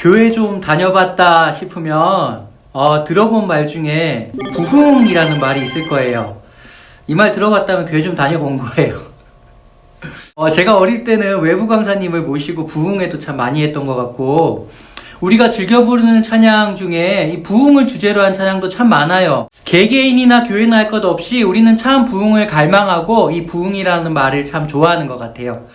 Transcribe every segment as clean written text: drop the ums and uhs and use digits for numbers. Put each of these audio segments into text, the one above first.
교회 좀 다녀봤다 싶으면 들어본 말 중에 부흥이라는 말이 있을 거예요. 이 말 들어봤다면 교회 좀 다녀본 거예요. 제가 어릴 때는 외부 강사님을 모시고 부흥회도 참 많이 했던 것 같고, 우리가 즐겨 부르는 찬양 중에 이 부흥을 주제로 한 찬양도 참 많아요. 개개인이나 교회나 할 것 없이 우리는 참 부흥을 갈망하고 이 부흥이라는 말을 참 좋아하는 것 같아요.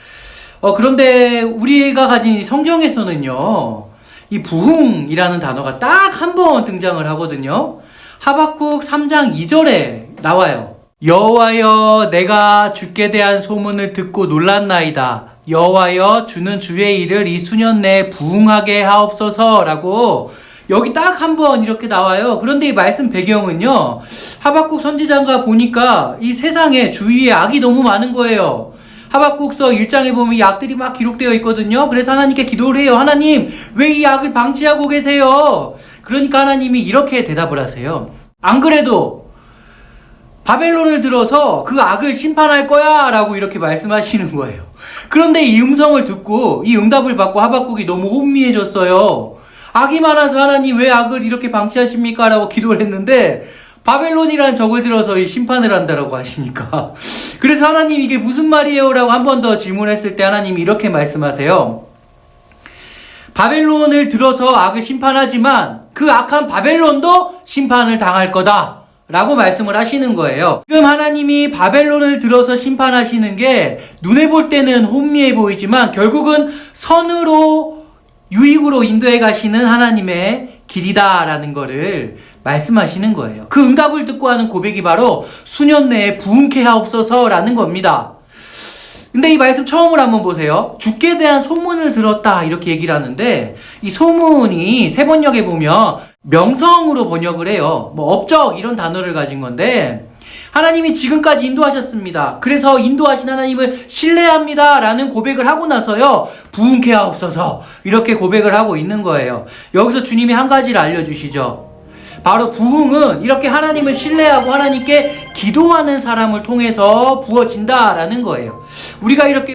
그런데 우리가 가진 성경에서는요, 이 부흥이라는 단어가 딱 한 번 등장을 하거든요. 하박국 3장 2절에 나와요. 여호와여, 내가 주께 대한 소문을 듣고 놀랐나이다. 여호와여, 주는 주의 일을 이 수년 내에 부흥하게 하옵소서라고 여기 딱 한 번 이렇게 나와요. 그런데 이 말씀 배경은요, 하박국 선지자가 보니까 이 세상에 주위에 악이 너무 많은 거예요. 하박국서 1장에 보면 이 악들이 막 기록되어 있거든요. 그래서 하나님께 기도를 해요. 하나님, 왜 이 악을 방치하고 계세요? 그러니까 하나님이 이렇게 대답을 하세요. 안 그래도 바벨론을 들어서 그 악을 심판할 거야 라고 이렇게 말씀하시는 거예요. 그런데 이 음성을 듣고 이 응답을 받고 하박국이 너무 혼미해졌어요. 악이 많아서 하나님 왜 악을 이렇게 방치하십니까? 라고 기도를 했는데 바벨론이라는 적을 들어서 이 심판을 한다라고 하시니까, 그래서 하나님 이게 무슨 말이에요? 라고 한 번 더 질문했을 때 하나님이 이렇게 말씀하세요. 바벨론을 들어서 악을 심판하지만 그 악한 바벨론도 심판을 당할 거다 라고 말씀을 하시는 거예요. 지금 하나님이 바벨론을 들어서 심판하시는 게 눈에 볼 때는 혼미해 보이지만 결국은 선으로 유익으로 인도해 가시는 하나님의 길이다라는 거를 말씀하시는 거예요. 그 응답을 듣고 하는 고백이 바로 수년 내에 부흥케 하옵소서라는 겁니다. 근데 이 말씀 처음으로 한번 보세요. 주께 대한 소문을 들었다 이렇게 얘기를 하는데, 이 소문이 세번역에 보면 명성으로 번역을 해요. 업적 이런 단어를 가진 건데, 하나님이 지금까지 인도하셨습니다. 그래서 인도하신 하나님을 신뢰합니다 라는 고백을 하고 나서요, 부흥케 하옵소서 이렇게 고백을 하고 있는 거예요. 여기서 주님이 한 가지를 알려주시죠. 바로 부흥은 이렇게 하나님을 신뢰하고 하나님께 기도하는 사람을 통해서 부어진다라는 거예요. 우리가 이렇게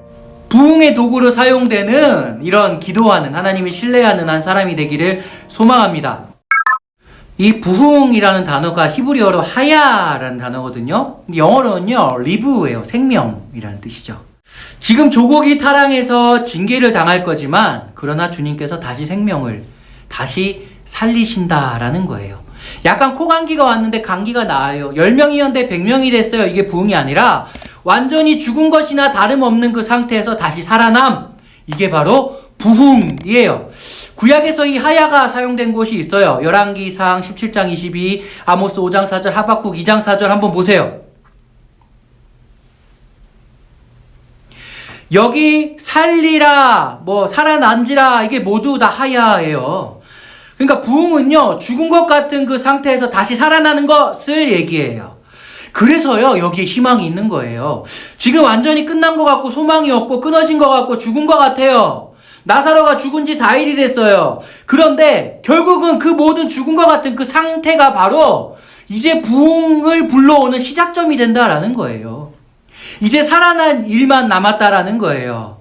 부흥의 도구로 사용되는 이런 기도하는, 하나님을 신뢰하는 한 사람이 되기를 소망합니다. 이 부흥이라는 단어가 히브리어로 하야라는 단어거든요. 영어로는요, 리브예요. 생명이라는 뜻이죠. 지금 조국이 타락해서 징계를 당할 거지만, 그러나 주님께서 다시 생명을 다시 살리신다라는 거예요. 약간 코감기가 왔는데 감기가 나아요. 10명이었는데 100명이 됐어요. 이게 부흥이 아니라 완전히 죽은 것이나 다름없는 그 상태에서 다시 살아남. 이게 바로 부흥이에요. 구약에서 이 하야가 사용된 곳이 있어요. 열왕기상 17장 22, 아모스 5장 4절, 하박국 2장 4절 한번 보세요. 여기 살리라, 살아난지라, 이게 모두 다 하야예요. 그러니까 부흥은요, 죽은 것 같은 그 상태에서 다시 살아나는 것을 얘기해요. 그래서요, 여기에 희망이 있는 거예요. 지금 완전히 끝난 것 같고 소망이 없고 끊어진 것 같고 죽은 것 같아요. 나사로가 죽은 지 4일이 됐어요. 그런데 결국은 그 모든 죽은 것 같은 그 상태가 바로 이제 부흥을 불러오는 시작점이 된다라는 거예요. 이제 살아난 일만 남았다라는 거예요.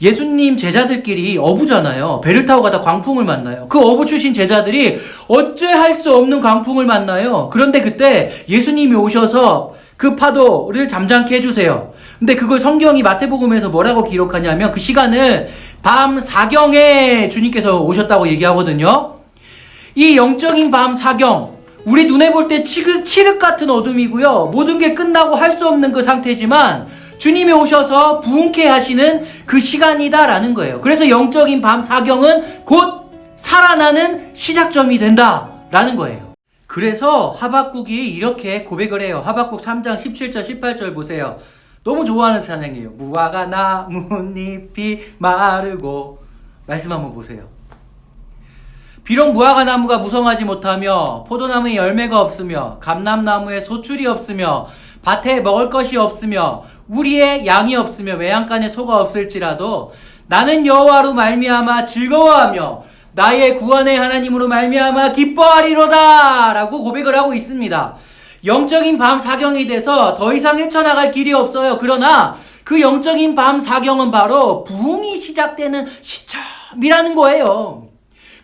예수님 제자들끼리 어부잖아요. 배를 타고 가다 광풍을 만나요. 그 어부 출신 제자들이 어찌할 수 없는 광풍을 만나요. 그런데 그때 예수님이 오셔서 그 파도를 잠잠케 해주세요. 근데 그걸 성경이 마태복음에서 뭐라고 기록하냐면, 그 시간을 밤 사경에 주님께서 오셨다고 얘기하거든요. 이 영적인 밤 사경, 우리 눈에 볼 때 칠흑 같은 어둠이고요. 모든 게 끝나고 할 수 없는 그 상태지만 주님이 오셔서 부흥케 하시는 그 시간이다라는 거예요. 그래서 영적인 밤 사경은 곧 살아나는 시작점이 된다라는 거예요. 그래서 하박국이 이렇게 고백을 해요. 하박국 3장 17절 18절 보세요. 너무 좋아하는 찬양이에요. 무화과 나뭇잎이 마르고, 말씀 한번 보세요. 비록 무화과 나무가 무성하지 못하며 포도나무에 열매가 없으며 감람나무에 소출이 없으며 밭에 먹을 것이 없으며 우리의 양이 없으며 외양간에 소가 없을지라도 나는 여호와로 말미암아 즐거워하며 나의 구원의 하나님으로 말미암아 기뻐하리로다 라고 고백을 하고 있습니다. 영적인 밤 사경이 돼서 더 이상 헤쳐나갈 길이 없어요. 그러나 그 영적인 밤 사경은 바로 부흥이 시작되는 시점이라는 거예요.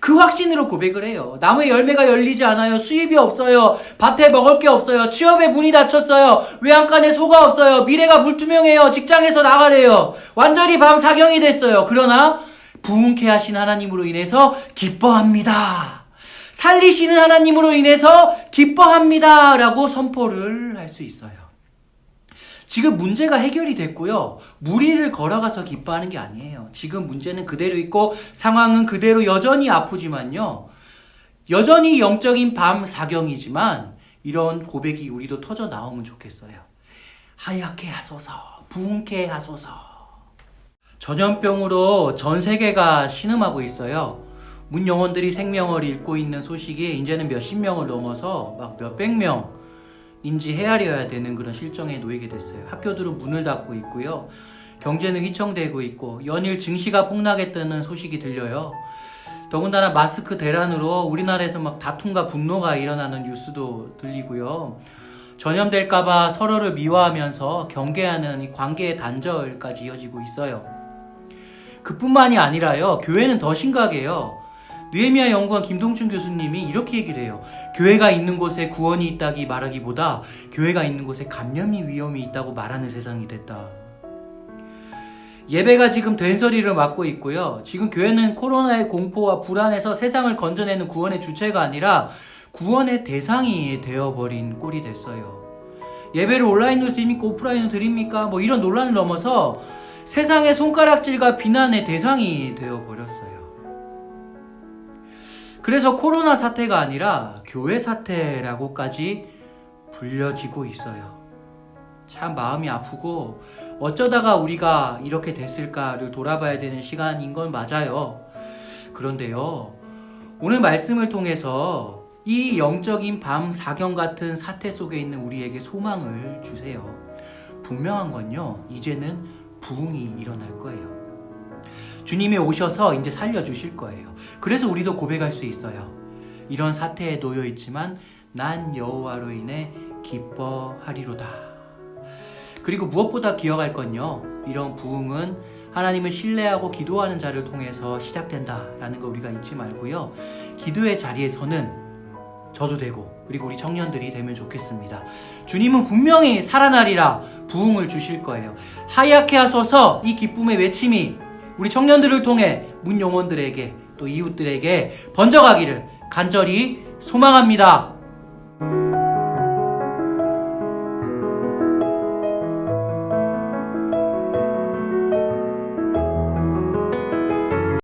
그 확신으로 고백을 해요. 나무에 열매가 열리지 않아요. 수입이 없어요. 밭에 먹을 게 없어요. 취업에 문이 닫혔어요. 외양간에 소가 없어요. 미래가 불투명해요. 직장에서 나가래요. 완전히 밤사경이 됐어요. 그러나 부흥케 하신 하나님으로 인해서 기뻐합니다. 살리시는 하나님으로 인해서 기뻐합니다. 라고 선포를 할 수 있어요. 지금 문제가 해결이 됐고요. 무리를 걸어가서 기뻐하는 게 아니에요. 지금 문제는 그대로 있고 상황은 그대로 여전히 아프지만요. 여전히 영적인 밤사경이지만 이런 고백이 우리도 터져 나오면 좋겠어요. 하얗게 하소서, 부흥케 하소서. 전염병으로 전 세계가 신음하고 있어요. 문 영혼들이 생명을 잃고 있는 소식이 이제는 몇십 명을 넘어서 막 몇백 명 인지 헤아려야 되는 그런 실정에 놓이게 됐어요. 학교들은 문을 닫고 있고요. 경제는 휘청대고 있고 연일 증시가 폭락했다는 소식이 들려요. 더군다나 마스크 대란으로 우리나라에서 막 다툼과 분노가 일어나는 뉴스도 들리고요. 전염될까봐 서로를 미워하면서 경계하는 이 관계의 단절까지 이어지고 있어요. 그뿐만이 아니라요. 교회는 더 심각해요. 느헤미야 연구원 김동춘 교수님이 이렇게 얘기를 해요. 교회가 있는 곳에 구원이 있다기 말하기보다 교회가 있는 곳에 감염이 위험이 있다고 말하는 세상이 됐다. 예배가 지금 된소리를 맡고 있고요. 지금 교회는 코로나의 공포와 불안에서 세상을 건져내는 구원의 주체가 아니라 구원의 대상이 되어버린 꼴이 됐어요. 예배를 온라인으로 드립니까? 오프라인으로 드립니까? 뭐 이런 논란을 넘어서 세상의 손가락질과 비난의 대상이 되어버렸어요. 그래서 코로나 사태가 아니라 교회 사태라고까지 불려지고 있어요. 참 마음이 아프고 어쩌다가 우리가 이렇게 됐을까를 돌아봐야 되는 시간인 건 맞아요. 그런데요, 오늘 말씀을 통해서 이 영적인 밤사경 같은 사태 속에 있는 우리에게 소망을 주세요. 분명한 건요, 이제는 부흥이 일어날 거예요. 주님이 오셔서 이제 살려주실 거예요. 그래서 우리도 고백할 수 있어요. 이런 사태에 놓여 있지만 난 여호와로 인해 기뻐하리로다. 그리고 무엇보다 기억할 건요, 이런 부흥은 하나님을 신뢰하고 기도하는 자를 통해서 시작된다라는 거 우리가 잊지 말고요. 기도의 자리에서는 저도 되고 그리고 우리 청년들이 되면 좋겠습니다. 주님은 분명히 살아나리라 부흥을 주실 거예요. 하얗게 하소서, 이 기쁨의 외침이 우리 청년들을 통해 문 영혼들에게 또 이웃들에게 번져가기를 간절히 소망합니다.